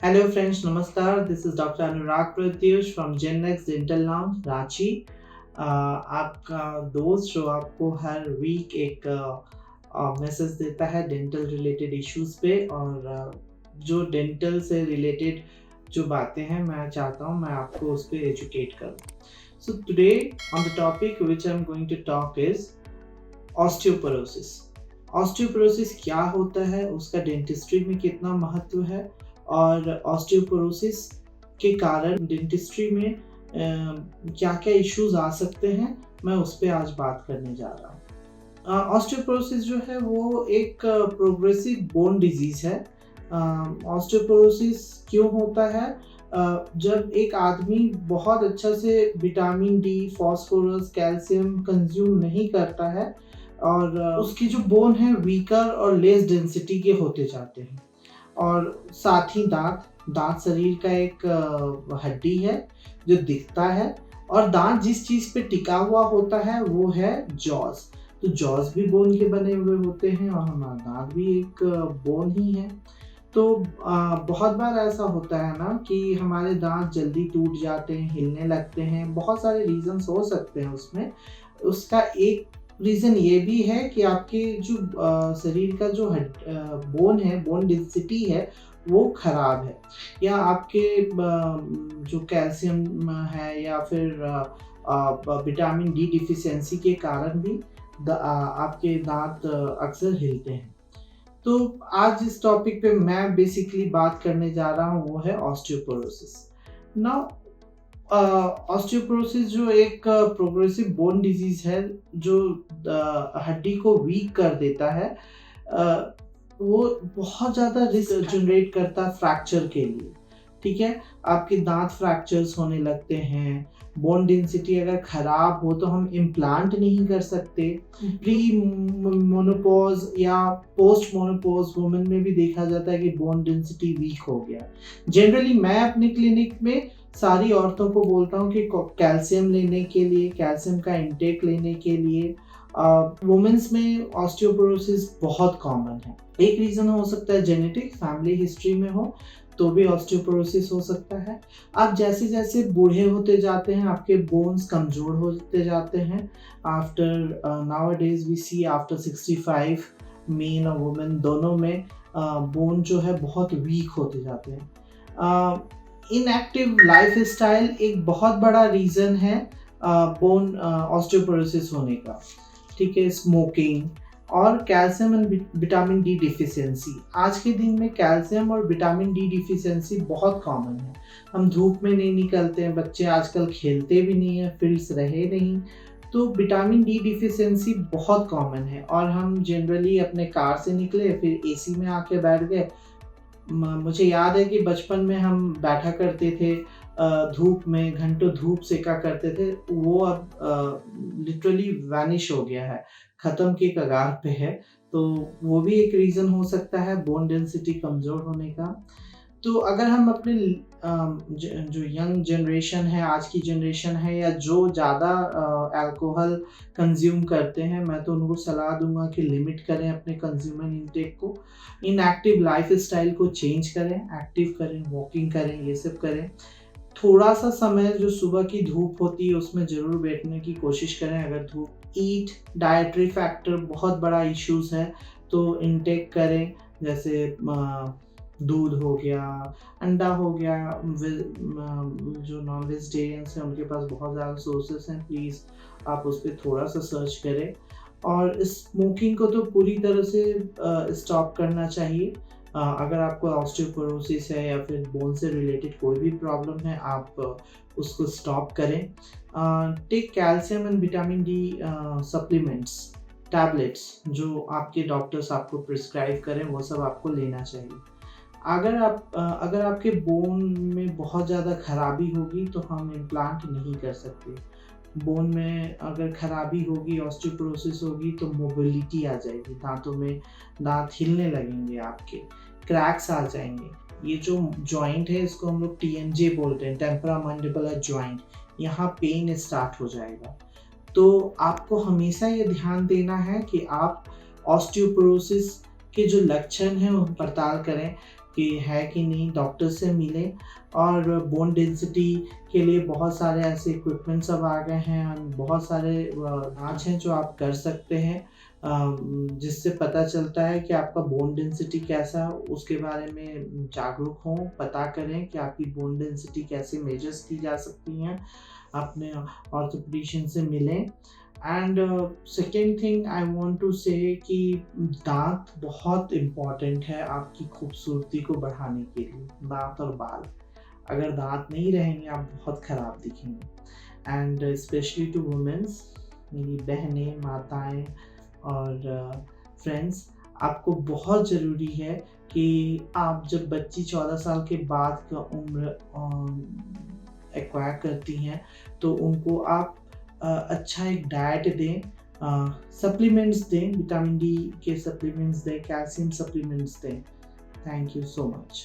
Hello friends, Namaskar. This is Dr. Anurag Pratyush from GenX Dental Lounge, Ranchi. आपका दोस्त जो आपको हर वीक एक मैसेज देता है डेंटल रिलेटेड इश्यूज पे और जो डेंटल से रिलेटेड जो बातें हैं मैं चाहता हूँ मैं आपको उस पर एजुकेट करूँ। So today on the topic which I am going to talk is osteoporosis. Osteoporosis क्या होता है, उसका डेंटिस्ट्री में कितना महत्व है और ऑस्टियोपोरोसिस के कारण डेंटिस्ट्री में क्या क्या इश्यूज आ सकते हैं, मैं उस पर आज बात करने जा रहा हूँ। ऑस्टियोपोरोसिस जो है वो एक प्रोग्रेसिव बोन डिजीज है। ऑस्टियोपोरोसिस क्यों होता है? जब एक आदमी बहुत अच्छा से vitamin D, phosphorus, calcium consume नहीं करता है और उसकी जो बोन है वीकर और लेस डेंसिटी के होते जाते हैं। और साथ ही दांत शरीर का एक हड्डी है जो दिखता है और दांत जिस चीज पे टिका हुआ होता है वो है जॉज। तो जॉज भी बोन के बने हुए होते हैं और हमारा दांत भी एक बोन ही है। तो बहुत बार ऐसा होता है ना कि हमारे दांत जल्दी टूट जाते हैं, हिलने लगते हैं। बहुत सारे रीजंस हो सकते हैं उसमें। उसका एक रीज़न ये भी है कि आपके जो शरीर का जो बोन है, बोन डेंसिटी है, वो खराब है या आपके जो कैल्शियम है या फिर विटामिन डी डिफिशियंसी के कारण भी आपके दांत अक्सर हिलते हैं। तो आज इस टॉपिक पे मैं बेसिकली बात करने जा रहा हूँ वो है ऑस्टियोपोरोसिस। नाउ ऑस्टियोपोरोसिस जो एक प्रोग्रेसिव बोन डिजीज है जो हड्डी को वीक कर देता है, वो बहुत ज़्यादा रिस्क जनरेट करता है फ्रैक्चर के लिए। ठीक है, आपके दांत फ्रैक्चर्स होने लगते हैं। बोन डेंसिटी अगर खराब हो तो हम इम्प्लांट नहीं कर सकते। प्री मोनोपॉज या पोस्ट मोनोपॉज वुमेन में भी देखा जाता है कि बोन डेंसिटी वीक हो गया। जनरली मैं अपने क्लिनिक में सारी औरतों को बोलता हूँ कि कैल्शियम लेने के लिए, कैल्शियम का इंटेक लेने के लिए। वुमेन्स में ऑस्टियोपोरोसिस बहुत कॉमन है। एक रीज़न हो सकता है जेनेटिक, फैमिली हिस्ट्री में हो तो भी ऑस्टियोपोरोसिस हो सकता है। आप जैसे जैसे बूढ़े होते जाते हैं आपके बोन्स कमज़ोर होते जाते हैं। After nowadays we see after 65 men और वुमेन दोनों में बोन जो है बहुत वीक होते जाते हैं। इनएक्टिव लाइफस्टाइल एक बहुत बड़ा रीज़न है बोन ऑस्टियोपोरोसिस होने का। ठीक है, स्मोकिंग और calcium and vitamin D deficiency. आज के दिन में कैल्शियम और विटामिन डी डिफिशियंसी बहुत कॉमन है। हम धूप में नहीं निकलते हैं, बच्चे आजकल खेलते भी नहीं हैं, फील्ड्स रहे नहीं, तो विटामिन डी डिफिशियंसी बहुत कॉमन है। और हम जनरली अपने कार से निकले फिर एसी में आके बैठ गए। मुझे याद है कि बचपन में हम बैठा करते थे धूप में, घंटों धूप सेका करते थे, वो अब लिटरली वैनिश हो गया है, ख़त्म के कगार पे है। तो वो भी एक रीज़न हो सकता है बोन डेंसिटी कमज़ोर होने का। तो अगर हम अपने जो यंग जनरेशन है, आज की जनरेशन है या जो ज़्यादा अल्कोहल कंज्यूम करते हैं, मैं तो उनको सलाह दूंगा कि लिमिट करें अपने कंज्यूमर इंटेक को। इनएक्टिव लाइफस्टाइल को चेंज करें, एक्टिव करें, वॉकिंग करें, ये सब करें। थोड़ा सा समय जो सुबह की धूप होती है उसमें ज़रूर बैठने की कोशिश करें अगर धूप। ईट, डाइटरी फैक्टर बहुत बड़ा इश्यूज है तो इनटेक करें, जैसे दूध हो गया, अंडा हो गया। जो नॉन वेजिटेरियंस हैं उनके पास बहुत ज़्यादा सोर्सेस हैं, प्लीज़ आप उस पर थोड़ा सा सर्च करें। और स्मोकिंग को तो पूरी तरह से स्टॉप करना चाहिए। अगर आपको ऑस्टियोपोरोसिस है या फिर बोन से रिलेटेड कोई भी प्रॉब्लम है, आप उसको स्टॉप करें। Take calcium and vitamin D supplements, tablets जो आपके डॉक्टर्स आपको प्रिस्क्राइब करें वो सब आपको लेना चाहिए। अगर आपके बोन में बहुत ज़्यादा खराबी होगी तो हम इम्प्लांट नहीं कर सकते। बोन में अगर खराबी होगी, ऑस्टियोपोरोसिस होगी तो मोबिलिटी आ जाएगी, दांतों में दांत हिलने लगेंगे, आपके क्रैक्स आ जाएंगे। ये जो जॉइंट है इसको हम लोग टीएमजे बोलते हैं, टेम्पोरोमैंडिबुलर जॉइंट, यहाँ पेन स्टार्ट हो जाएगा। तो आपको हमेशा ये ध्यान देना है कि आप ऑस्टियोपोरोसिस के जो लक्षण हैं उन पड़ताल करें। कि है कि नहीं, डॉक्टर से मिलें। और बोन डेंसिटी के लिए बहुत सारे ऐसे इक्विपमेंट्स अब आ गए हैं, और बहुत सारे जाँच हैं जो आप कर सकते हैं, जिससे पता चलता है कि आपका बोन डेंसिटी कैसा है। उसके बारे में जागरूक हों, पता करें कि आपकी बोन डेंसिटी कैसे मेजर्स की जा सकती हैं, अपने ऑर्थोपेडिशियन से मिलें। And second thing I want to say कि दाँत बहुत इम्पोर्टेंट है आपकी खूबसूरती को बढ़ाने के लिए, दाँत और बाल। अगर दाँत नहीं रहेंगे आप बहुत ख़राब दिखेंगे। एंड स्पेशली टू वुमेन्स, मेरी बहनें, माताएँ और फ्रेंड्स, आपको बहुत ज़रूरी है कि आप जब बच्ची 14 साल के बाद का उम्र एक्वायर करती हैं, तो उनको आप अच्छा एक डाइट दें, सप्लीमेंट्स दें, विटामिन डी के सप्लीमेंट्स दें, कैल्शियम सप्लीमेंट्स दें। Thank you so much.